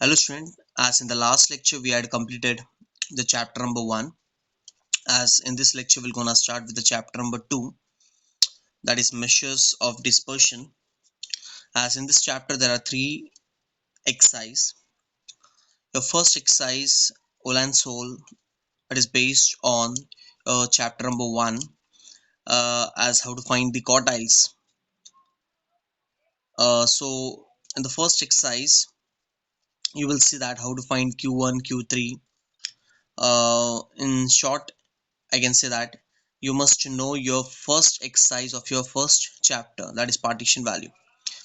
Hello student, as in the last lecture we had completed the chapter number 1. As in this lecture we're gonna start with the chapter number 2, that is measures of dispersion. As in this chapter there are 3 exercises. Your first exercise, whole and soul, that is based on chapter number 1, as how to find the quartiles. So in the first exercise you will see that how to find Q1, Q3. In short, I can say that you must know your first exercise of your first chapter, that is partition value,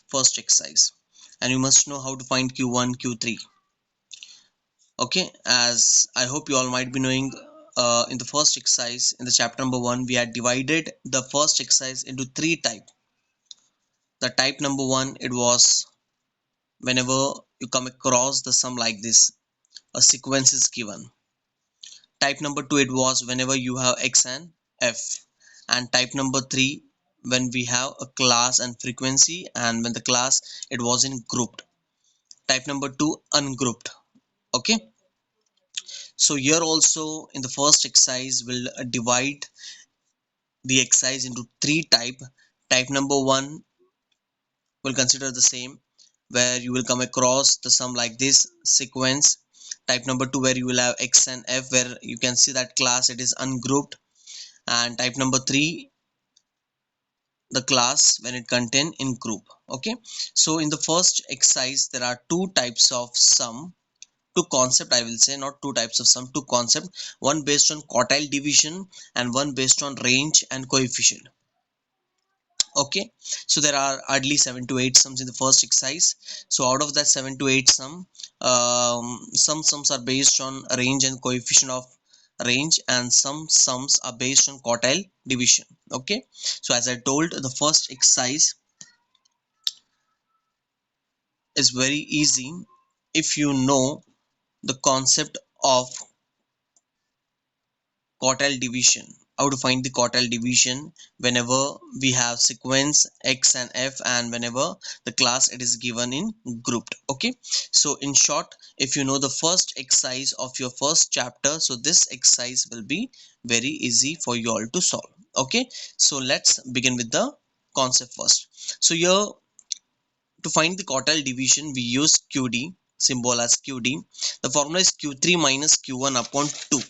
first exercise, and you must know how to find Q1, Q3. Okay, as I hope you all might be knowing, in the first exercise in the chapter number 1 we had divided the first exercise into 3 types. The type number 1, it was whenever you come across the sum like this, a sequence is given. Type number 2, it was whenever you have x and f. And type number 3, when we have a class and frequency, and when the class it was in grouped. Type number 2, ungrouped. Okay, so here also in the first exercise we'll divide the exercise into 3 type. Type number 1 will consider the same, where you will come across the sum like this sequence. Type number 2, where you will have x and f, where you can see that class it is ungrouped. And type number 3, the class when it contain in group. Okay, so in the first exercise there are 2 types of sum, 2 concept, I will say, not 2 types of sum, 2 concept, one based on quartile division and one based on range and coefficient. Okay, so there are hardly 7 to 8 sums in the first exercise. So out of that 7 to 8 some sums are based on range and coefficient of range, and some sums are based on quartile division. Okay, so as I told, the first exercise is very easy if you know the concept of quartile division. How to find the quartile division whenever we have sequence x and f, and whenever the class it is given in grouped. Okay, so in short, if you know the first exercise of your first chapter, so this exercise will be very easy for you all to solve. Okay, so let's begin with the concept first. So here, to find the quartile division we use QD, symbol as QD. The formula is Q3 minus Q1 upon 2.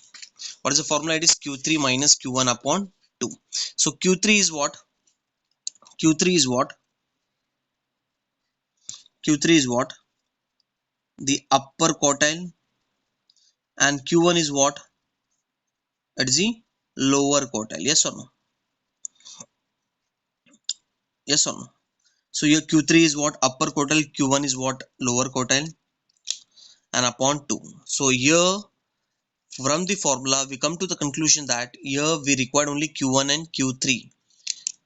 What is the formula? It is Q3 minus Q1 upon 2. So Q3 is what? Q3 is what? Q3 is what? The upper quartile. And Q1 is what? That is the lower quartile. Yes or no? Yes or no? So here Q3 is what? Upper quartile. Q1 is what? Lower quartile. And upon 2. So here from the formula we come to the conclusion that here we require only Q1 and Q3.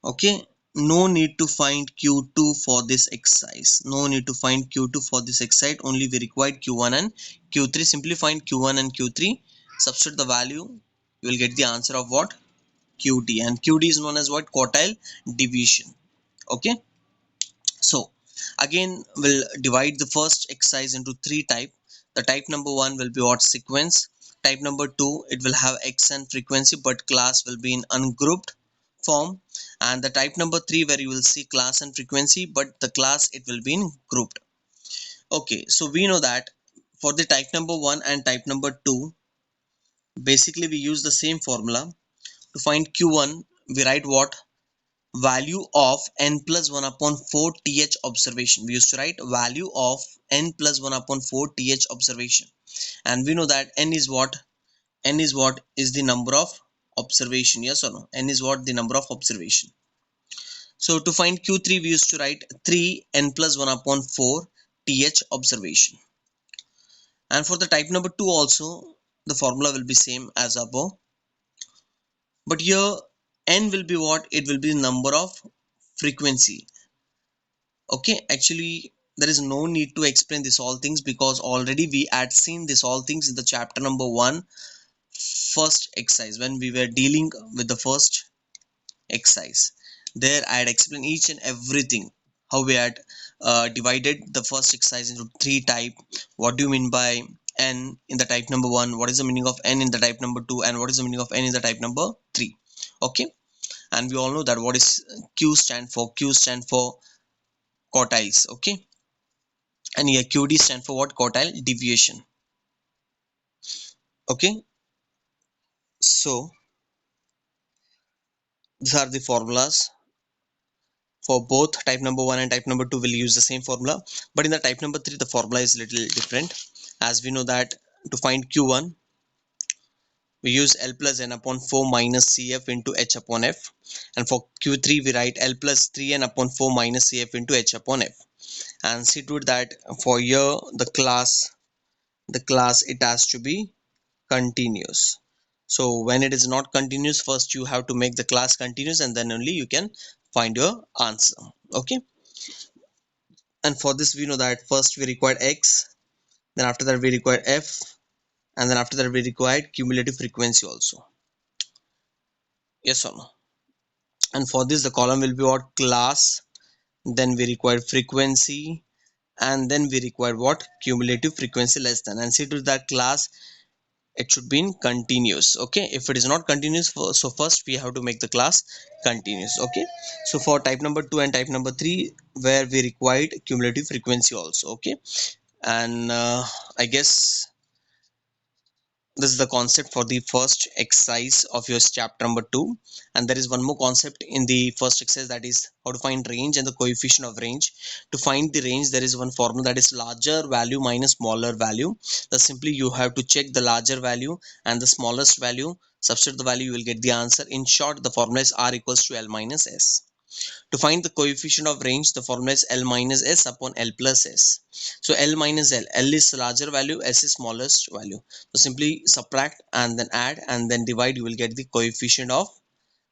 Okay, no need to find Q2 for this exercise. No need to find Q2 for this exercise. Only we require Q1 and Q3. Simply find Q1 and Q3, substitute the value, you will get the answer of what? QD. And QD is known as what? Quartile division. Okay, so again we'll divide the first exercise into 3 types. The type number 1 will be what? Sequence. Type number 2, it will have x and frequency, but class will be in ungrouped form. And the type number 3, where you will see class and frequency, but the class it will be in grouped. Okay, so we know that for the type number 1 and type number 2, basically we use the same formula. To find Q1, we write what? Value of n plus 1 upon 4 th observation. We used to write value of n plus 1 upon 4 th observation, and we know that n is what? N is what? Is the number of observation. Yes or no? N is what? The number of observation. So to find Q3, we used to write 3 n plus 1 upon 4 th observation. And for the type number 2 also, the formula will be same as above, but here n will be what? It will be the number of frequency. Okay, actually there is no need to explain this all things, because already we had seen this all things in the chapter number 1 first exercise, when we were dealing with the first exercise. There I had explained each and everything, how we had divided the first exercise into three type. What do you mean by n in the type number 1, what is the meaning of n in the type number 2, and what is the meaning of n in the type number 3. Okay, and we all know that what is q stand for quartiles. Okay, and here qd stand for what? Quartile deviation. Okay, so these are the formulas for both type number 1 and type number 2. Will use the same formula, but in the type number 3 the formula is little different. As we know that to find q1 we use L plus n upon 4 minus Cf into h upon f, and for q3 we write L plus 3n upon 4 minus Cf into h upon f. And see to it that for here the class it has to be continuous. So when it is not continuous, first you have to make the class continuous, and then only you can find your answer. Okay, and for this we know that first we require x, then after that we require f, and then after that we require cumulative frequency also. Yes or no? And for this the column will be what? Class, then we require frequency, and then we require what? Cumulative frequency less than. And see to that class it should be in continuous. Okay, if it is not continuous, so first we have to make the class continuous. Okay, so for type number 2 and type number 3 where we required cumulative frequency also. Okay, and I guess this is the concept for the first exercise of your chapter number 2. And there is one more concept in the first exercise, that is how to find range and the coefficient of range. To find the range there is one formula, that is larger value minus smaller value. Simply you have to check the larger value and the smallest value, substitute the value, you will get the answer. In short, the formula is r equals to L minus S. To find the coefficient of range, the formula is L minus S upon L plus S. So L minus L, L is larger value, S is smallest value. So simply subtract and then add and then divide, you will get the coefficient of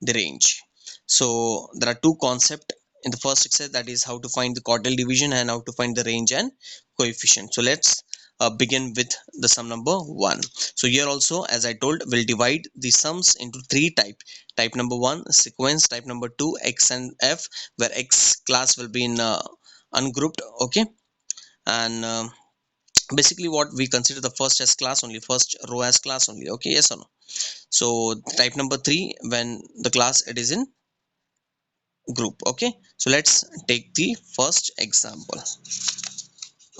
the range. So there are two concepts in the first exercise, that is how to find the Quartile division and how to find the range and coefficient. So let's begin with the sum number 1. So here also, as I told, we'll divide the sums into three type number 1 sequence, type number 2 x and f, where x class will be in ungrouped. Okay, and basically what we consider the first as class only, first row as class only. Okay, yes or no? So type number 3 when the class it is in group. Okay, so let's take the first example.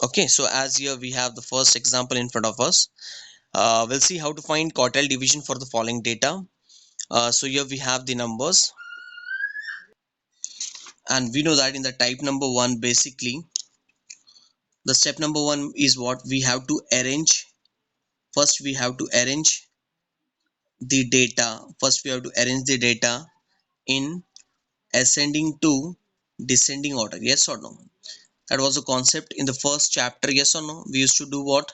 Okay, so as here we have the first example in front of us. We'll see how to find quartile division for the following data. So here we have the numbers, and we know that in the type number 1 basically the step number 1 is what? We have to arrange. First we have to arrange the data. First we have to arrange the data in ascending to descending order. Yes or no? That was the concept in the first chapter. Yes or no? We used to do what?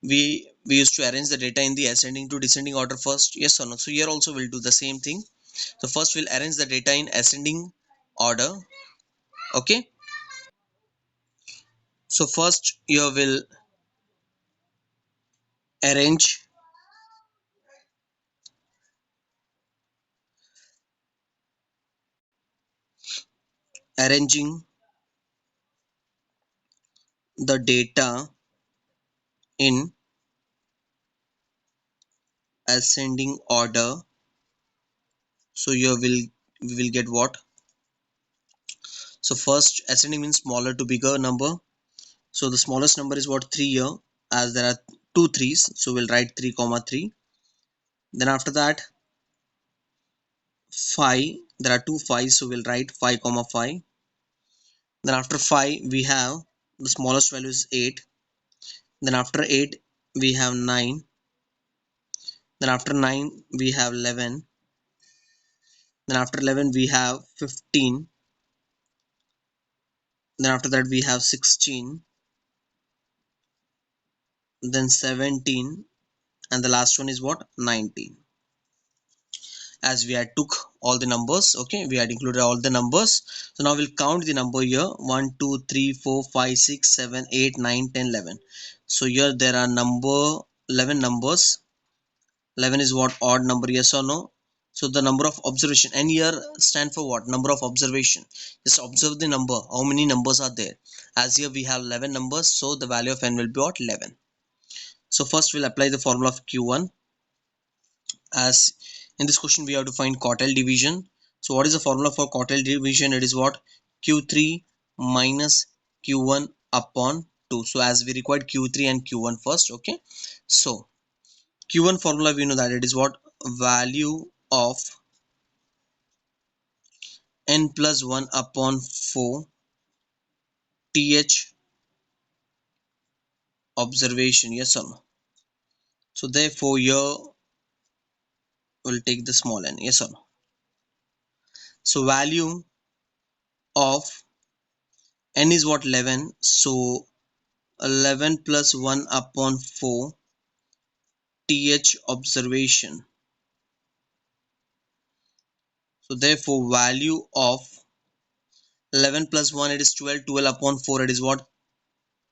We used to arrange the data in the ascending to descending order first. Yes or no? So here also we'll do the same thing. So first we'll arrange the data in ascending order. Okay, so first you will arrange arranging the data in ascending order. So you will we will get what? So first ascending means smaller to bigger number. So the smallest number is what? 3 here, as there are two threes, so we'll write 3 comma 3. Then after that 5, there are two 5s, so we'll write 5 comma 5. Then after 5 we have the smallest value is 8. Then after 8 we have 9. Then after 9 we have 11. Then after 11 we have 15. Then after that we have 16. Then 17, and the last one is what? 19. As we had took all the numbers, okay, we had included all the numbers. So now we'll count the number here: 1 2 3 4 5 6 7 8 9 10 11. So here there are 11 numbers. 11 is what? Odd number. Yes or no? So the number of observation, n here stand for what? Number of observation. Just observe the number, how many numbers are there. As here we have 11 numbers, so the value of n will be what? 11. So first we'll apply the formula of q1. As in this question we have to find quartile division. So what is the formula for quartile division? It is what? q3 minus q1 upon 2. So as we required q3 and q1 first, okay. So q1 formula we know that it is what? Value of n plus 1 upon 4 th observation, yes or no? So therefore here we'll take the small n, yes or no? So value of n is what? 11. So 11 plus 1 upon 4 th observation. So therefore value of 11 plus 1 it is 12, 12 upon 4 it is what?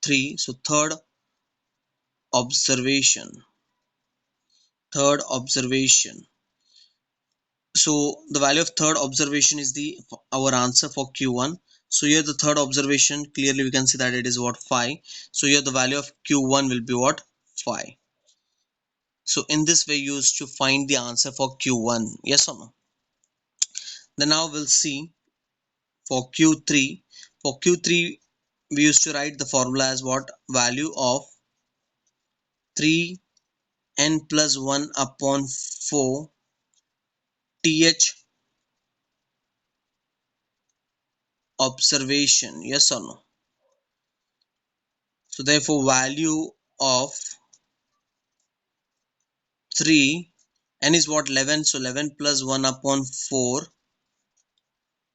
3. So observation third observation. So the value of third observation is the our answer for q1. So here the third observation, clearly we can see that it is what? 5. So here the value of q1 will be what? 5. So in this way you used to find the answer for q1, yes or no? Then now we'll see for q3. For q3 we used to write the formula as what? Value of 3 n plus 1 upon 4 th observation, yes or no? So therefore value of 3, n is what? 11. So 11 plus 1 upon 4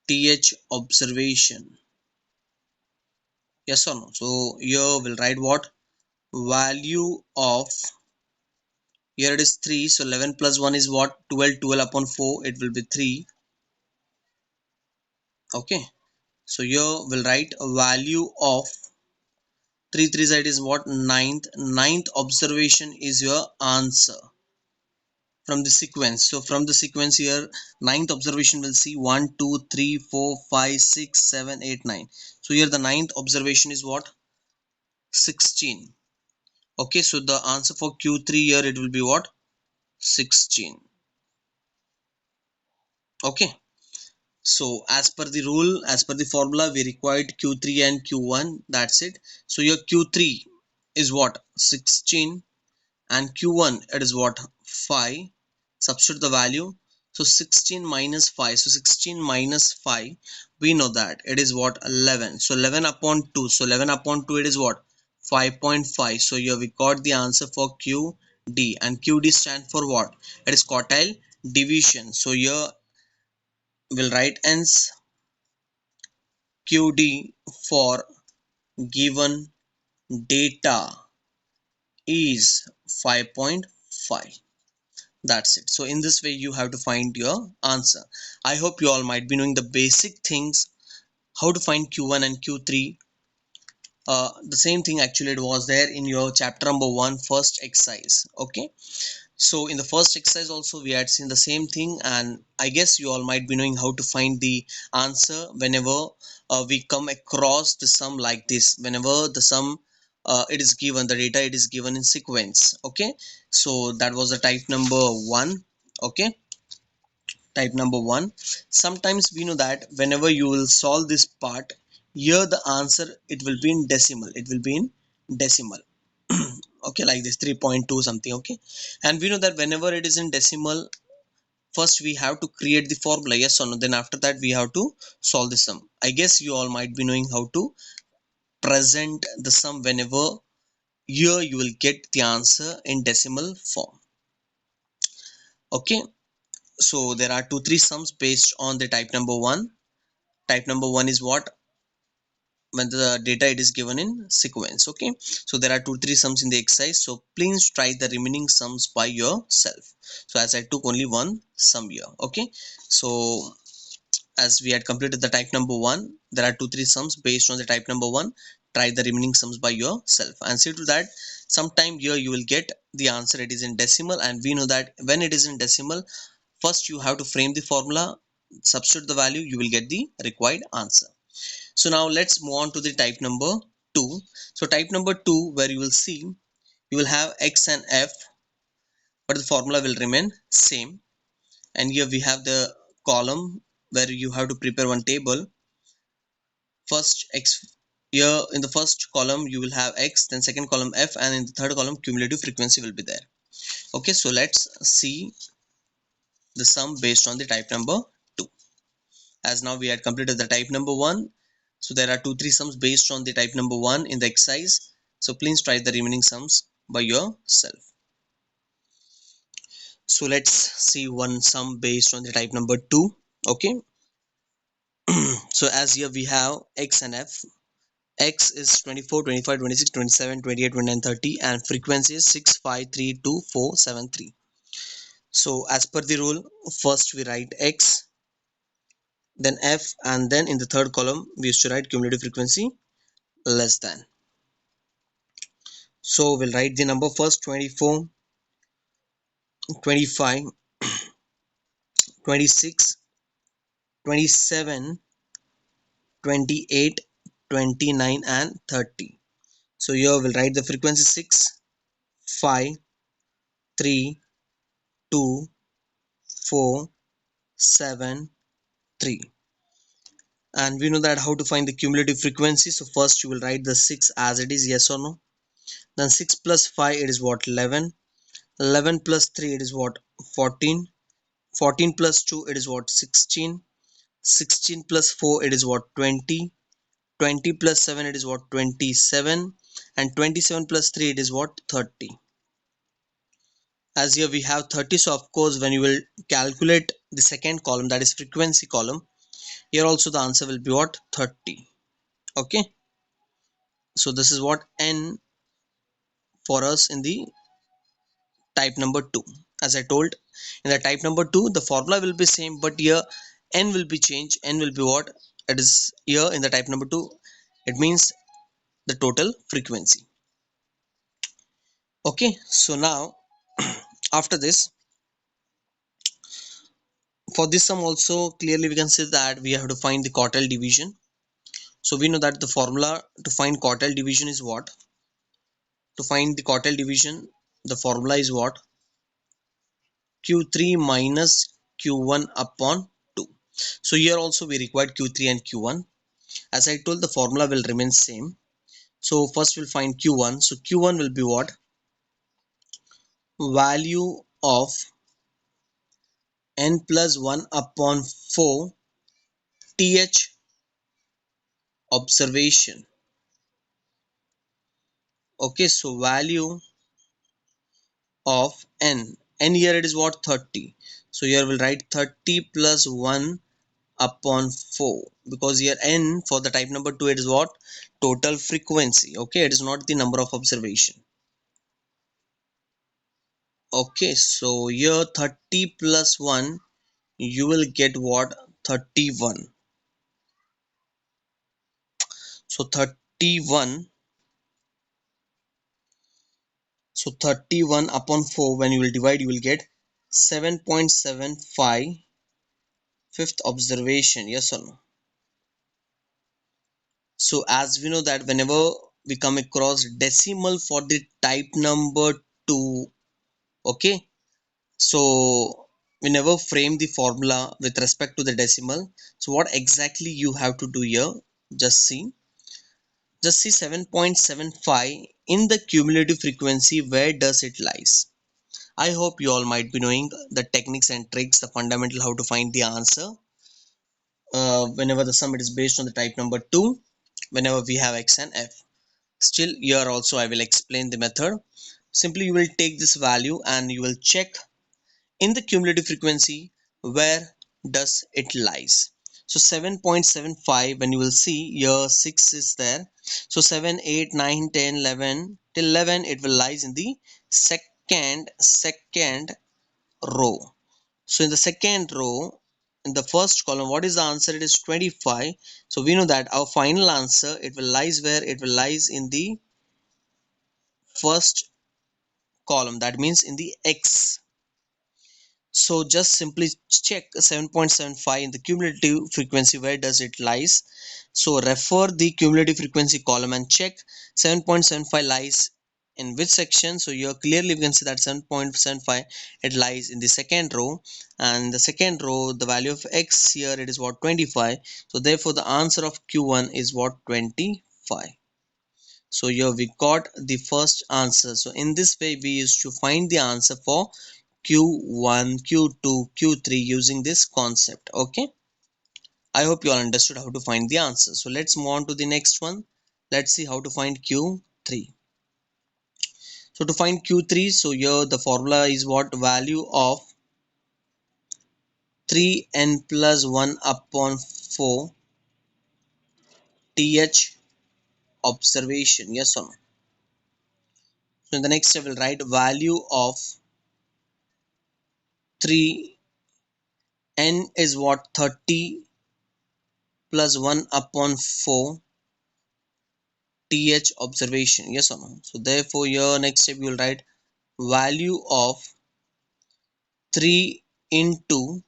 th observation, yes or no? So here we'll write what? Value of, here it is 3. So 11 plus 1 is what? 12, 12 upon 4 it will be 3, okay. So here we'll write a value of 3, 3 side is what? Ninth observation is your answer from the sequence. So from the sequence here, ninth observation will see 1, 2, 3, 4, 5, 6, 7, 8, 9. So here the ninth observation is what? 16. Okay, so the answer for q3 here it will be what? 16. Okay. So as per the rule, as per the formula, we required q3 and q1. That's it. So your q3 is what? 16. And q1 it is what? 5. Substitute the value. So 16 minus 5. So 16 minus 5, we know that it is what? 11. So 11 upon 2. So 11 upon 2 it is what? 5.5. So here we got the answer for QD. And QD stand for what? It is quartile division. So here we'll write ends QD for given data is 5.5. That's it. So in this way you have to find your answer. I hope you all might be knowing the basic things, how to find q1 and q3. The same thing actually it was there in your chapter number 1 first exercise, okay. So in the first exercise also we had seen the same thing, and I guess you all might be knowing how to find the answer whenever we come across the sum like this. Whenever the sum it is given, the data it is given in sequence, okay. So that was the type number 1, okay. Type number 1. Sometimes we know that whenever you will solve this part, here the answer it will be in decimal, it will be in decimal. Okay, like this 3.2 something, okay. And we know that whenever it is in decimal, first we have to create the formula, yes or no, then after that we have to solve the sum. I guess you all might be knowing how to present the sum whenever here you will get the answer in decimal form, okay. So there are 2 3 sums based on the type number 1. Type number 1 is what? When the data it is given in sequence, okay. So there are 2 3 sums in the exercise, so please try the remaining sums by yourself. So as I took only one sum here, okay. So as we had completed the type number 1, there are 2 3 sums based on the type number 1. Try the remaining sums by yourself and see to that sometime here you will get the answer it is in decimal. And we know that when it is in decimal, First you have to frame the formula, substitute the value, you will get the required answer. So now let's move on to the type number 2. So type number 2, where you will see you will have x and f, but the formula will remain same. And here we have the column where you have to prepare one table. First x, here in the first column you will have x, then second column f, and in the third column cumulative frequency will be there. Okay, so let's see the sum based on the type number 2. As now we had completed the type number 1, so there are 3 sums based on the type number 1 in the exercise. So please try the remaining sums by yourself. So let's see one sum based on the type number 2. Okay, so as here we have x and f. X is 24, 25, 26, 27, 28, 29, 30, and frequency is 6, 5, 3, 2, 4, 7, 3. So as per the rule, first we write x, then f, and then in the third column we used to write cumulative frequency less than. So we'll write the number first: 24, 25, 26, 27, 28, 29, and 30. So here we'll write the frequency 6, 5, 3, 2, 4, 7, 3. And we know that how to find the cumulative frequency. So first you will write the 6 as it is, yes or no. Then 6 plus 5, it is what? 11. 11 plus 3, it is what? 14. 14 plus 2, it is what? 16. 16 plus 4, it is what? 20. 20 plus 7, it is what? 27. And 27 plus 3, it is what? 30. As here we have 30, so of course when you will calculate the second column, that is frequency column, here also the answer will be what? 30. Okay, so this is what n for us in the type number 2. As I told, in the type number 2 the formula will be same, but here n will be changed. N will be what? It is here in the type number 2, it means the total frequency. Okay, so now after this, for this sum also clearly we can say that we have to find the quartile division. So we know that the formula to find quartile division is what? To find the quartile division, the formula is what? Q3 minus Q1 upon 2. So here also we required Q3 and Q1. As I told, the formula will remain same. So first we'll find Q1. So Q1 will be what? Value of n plus 1 upon 4 th observation. Okay, so value of n here it is what? 30. So here we'll write 30 plus 1 upon 4, because here n for the type number 2, it is what? Total frequency. Okay, it is not the number of observation. Okay, so here 30 plus 1, you will get what? 31. So 31, so 31 upon 4, when you will divide, you will get 7.75 fifth observation, yes or no? So as we know that whenever we come across decimal for the type number 2, okay, so we never frame the formula with respect to the decimal. So what exactly you have to do here? Just see 7.75 in the cumulative frequency, where does it lies? I hope you all might be knowing the techniques and tricks, the fundamental how to find the answer whenever the sum it is based on the type number 2, whenever we have x and f. Still here also I will explain the method. Simply you will take this value and you will check in the cumulative frequency where does it lies. So 7.75, when you will see here 6 is there, so 7, 8, 9, 10, 11 till 11 it will lies in the second row. So in the second row, in the first column, what is the answer? It is 25. So we know that our final answer, it will lies where? It will lies in the first column, that means in the x. So just simply check 7.75 in the cumulative frequency, where does it lies. So refer the cumulative frequency column and check 7.75 lies in which section. So here clearly we can see that 7.75, it lies in the second row, and the second row the value of x here, it is what, 25. So therefore the answer of q1 is what, 25. So here we got the first answer. So in this way we used to find the answer for q1, q2, q3 using this concept. Okay, I hope you all understood how to find the answer. So let's move on to the next one. Let's see how to find q3. So to find q3, so here the formula is what, value of 3n plus 1 upon 4 th observation, yes or no. So in the next step we'll write value of 3n is what, 30 plus 1 upon 4 th observation, yes or no. So therefore your next step you will write value of 3 into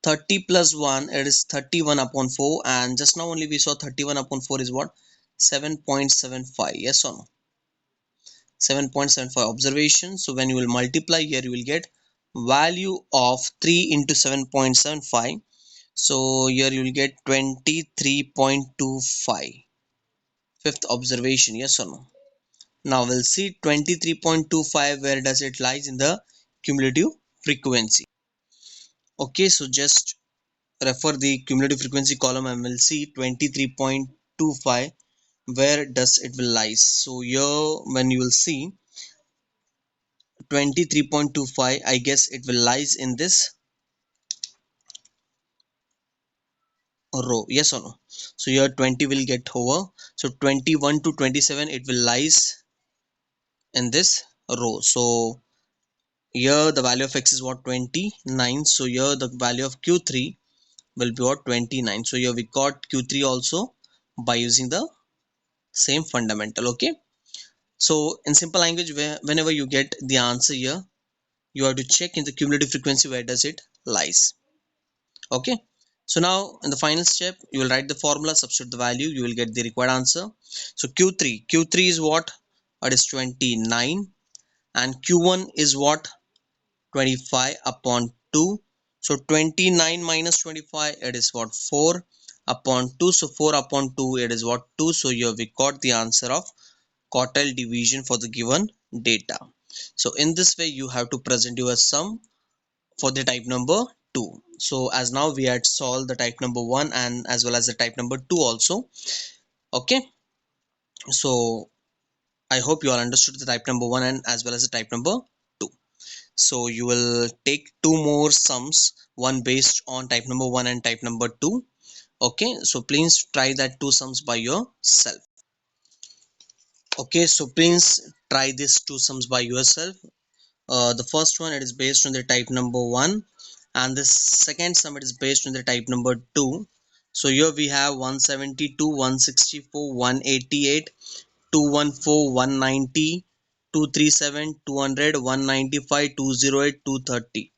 30 plus 1, it is 31 upon 4, and just now only we saw 31 upon 4 is what, 7.75, yes or no. 7.75 observation. So when you will multiply here you will get value of 3 into 7.75. So here you will get 23.25, fifth observation, yes or no. Now we'll see 23.25, where does it lies in the cumulative frequency. Okay, so just refer the cumulative frequency column and we'll see 23.25, where does it will lies. So here when you will see 23.25, I guess it will lies in this row, yes or no. So here 20 will get over, so 21 to 27 it will lies in this row. So here the value of x is what, 29. So here the value of q3 will be what, 29. So here we got q3 also by using the same fundamental. Okay, so in simple language, whenever you get the answer here, you have to check in the cumulative frequency, where does it lies. Okay, so now in the final step you will write the formula, substitute the value, you will get the required answer. So q3 is what, it is 29, and q1 is what, 25 upon 2. So 29 minus 25, it is what, 4 upon 2. So 4 upon 2, it is what, 2. So here we got the answer of quartile division for the given data. So in this way you have to present your sum for the type number 2. So as now we had solved the type number 1 and as well as the type number 2 also. Okay, so I hope you all understood the type number 1 and as well as the type number 2. So you will take two more sums, one based on type number 1 and type number 2. Okay, so please try that two sums by yourself. Okay, so please try these two sums by yourself. The first one, it is based on the type number 1, and the second sum, it is based on the type number 2. So here we have 172, 164, 188, 214, 190, 237, 200, 195, 208, 230.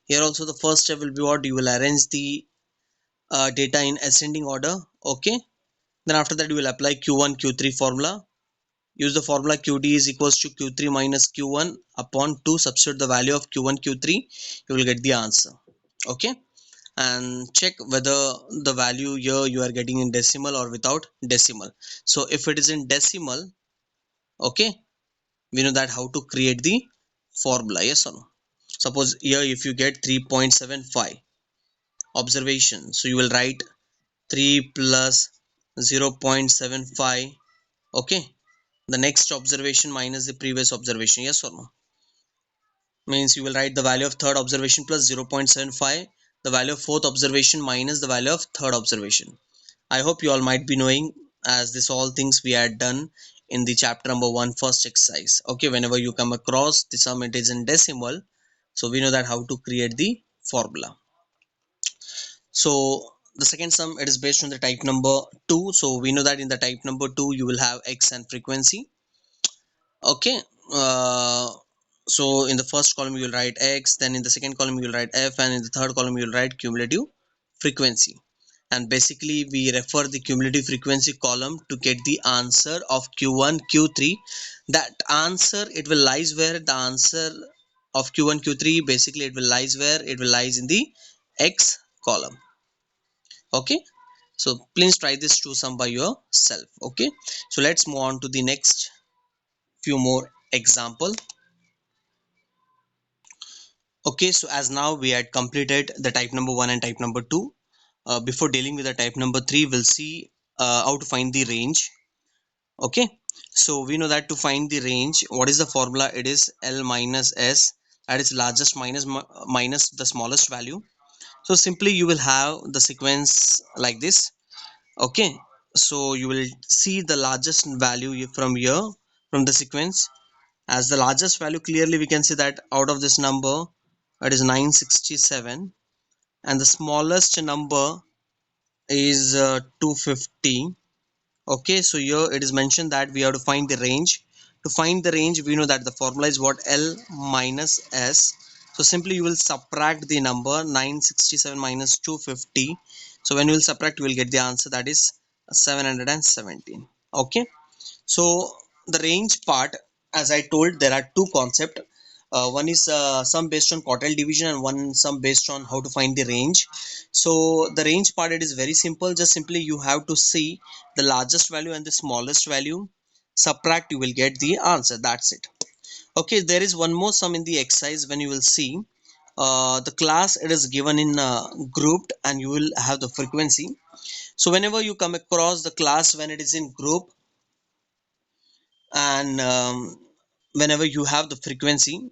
Here also the first step will be what, you will arrange the data in ascending order. Okay, then after that you will apply q1 q3 formula. Use the formula qd is equals to q3 minus q1 upon 2. Substitute the value of q1 q3, you will get the answer. Okay, and check whether the value here you are getting in decimal or without decimal. So if it is in decimal, okay, we know that how to create the formula, yes or no. Suppose here if you get 3.75 observation, so you will write 3 plus 0.75. Okay, the next observation minus the previous observation, yes or no. Means you will write the value of third observation plus 0.75, the value of fourth observation minus the value of third observation. I hope you all might be knowing, as this all things we had done in the chapter number 1 first exercise. Okay, whenever you come across the sum it is in decimal, so we know that how to create the formula. So the second sum, it is based on the type number 2. So we know that in the type number 2 you will have x and frequency. Okay, So in the first column you will write x, then in the second column you will write f, and in the third column you will write cumulative frequency. And basically we refer the cumulative frequency column to get the answer of q1 q3. That answer, it will lies where? The answer of q1 q3, basically it will lies where? It will lies in the x column. Okay, so please try this to sum by yourself. Okay, so let's move on to the next few more example. Okay, so as now we had completed the type number 1 and type number 2. Before dealing with the type number 3, we'll see how to find the range. Okay, so we know that to find the range, what is the formula? It is L minus S, that is largest minus the smallest value. So simply you will have the sequence like this. Okay, so you will see the largest value from here, from the sequence. As the largest value, clearly we can see that out of this number, it is 967, and the smallest number is 250. Okay, so here it is mentioned that we have to find the range. To find the range, we know that the formula is what? L minus S. So simply you will subtract the number 967 minus 250. So when you will subtract, you will get the answer, that is 717. Okay, so the range part, as I told, there are two concepts. One is sum based on quartile division, and one sum based on how to find the range. So the range part, it is very simple. Just simply you have to see the largest value and the smallest value, subtract, you will get the answer. That's it. Okay, there is one more sum in the exercise. When you will see the class, it is given in grouped, and you will have the frequency. So whenever you come across the class when it is in group, and whenever you have the frequency,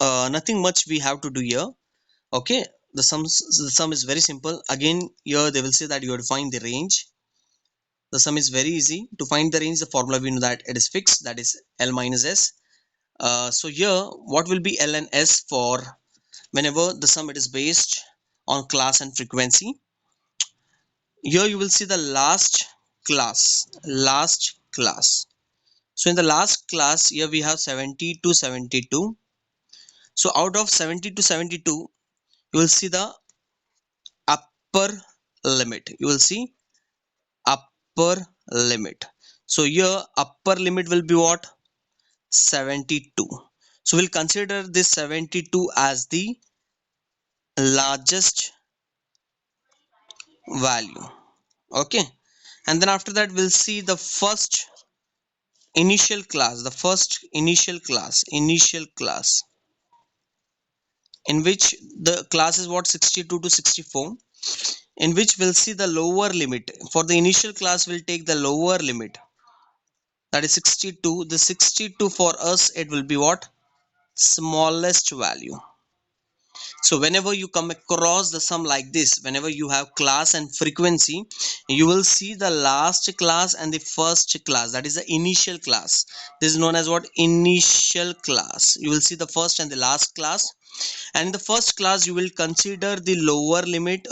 nothing much we have to do here. Okay, the sum is very simple. Again, here they will say that you have to find the range. The sum is very easy. To find the range, the formula, we know that it is fixed, that is L minus S. So here what will be L and S for whenever the sum it is based on class and frequency? Here you will see the last class. So in the last class, here we have 70 to 72. So out of 70 to 72, you will see the upper limit. You will see upper limit. So here upper limit will be what? 72. So we'll consider this 72 as the largest value. Okay. And then after that, we'll see the first initial class, in which the class is what? 62 to 64, in which we'll see the lower limit. For the initial class, we'll take the lower limit, that is 62. The 62 for us, it will be what? Smallest value. So whenever you come across the sum like this, whenever you have class and frequency, you will see the last class and the first class, that is the initial class. This is known as what? Initial class. You will see the first and the last class, and in the first class you will consider the lower limit,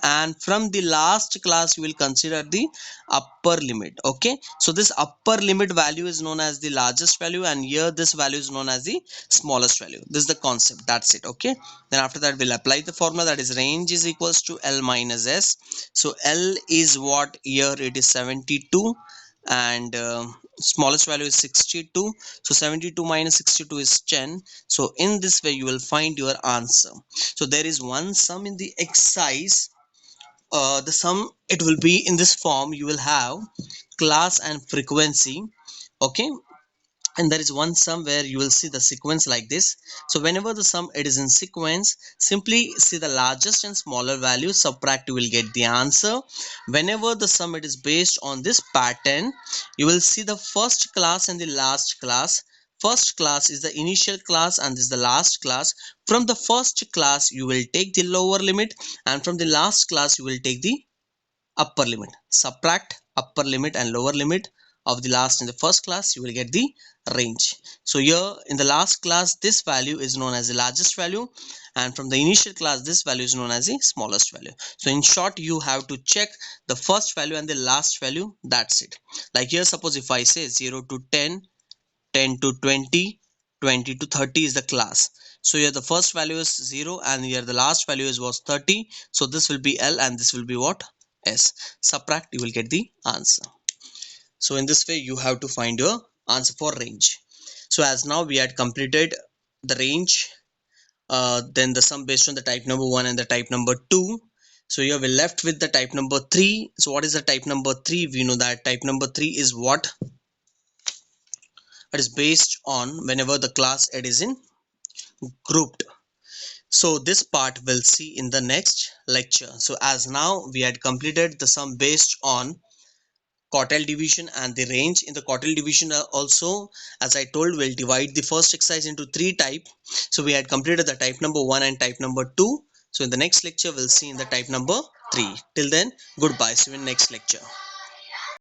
and from the last class you will consider the upper limit. Okay, so this upper limit value is known as the largest value, and here this value is known as the smallest value. This is the concept. That's it. Okay, then after that we'll apply the formula, that is range is equals to L minus S. So L is what? Here it is 72, and smallest value is 62. So 72 minus 62 is 10. So in this way you will find your answer. So there is one sum in the exercise. The sum, it will be in this form. You will have class and frequency. Okay, and there is one sum where you will see the sequence like this. So whenever the sum it is in sequence, simply see the largest and smaller value, subtract, you will get the answer. Whenever the sum it is based on this pattern, you will see the first class and the last class. First class is the initial class, and this is the last class. From the first class you will take the lower limit, and from the last class you will take the upper limit. Subtract upper limit and lower limit of the last and the first class, you will get the range. So here in the last class, this value is known as the largest value, and from the initial class this value is known as the smallest value. So in short, you have to check the first value and the last value. That's it. Like here, suppose if I say 0 to 10, 10 to 20, 20 to 30 is the class. So here the first value is 0 and here the last value is was 30. So this will be L and this will be what? S. Subtract, you will get the answer. So in this way you have to find your answer for range. So as now we had completed the range, then the sum based on the type number 1 and the type number 2. So here we're left with the type number 3. So what is the type number 3? We know that type number 3 is what? It is based on whenever the class head is in grouped. So this part we'll see in the next lecture. So as now we had completed the sum based on quartile division and the range. In the quartile division also, as I told, we'll divide the first exercise into three types. So we had completed the type number 1 and type number 2. So in the next lecture we'll see in the type number 3. Till then, goodbye. See you in next lecture.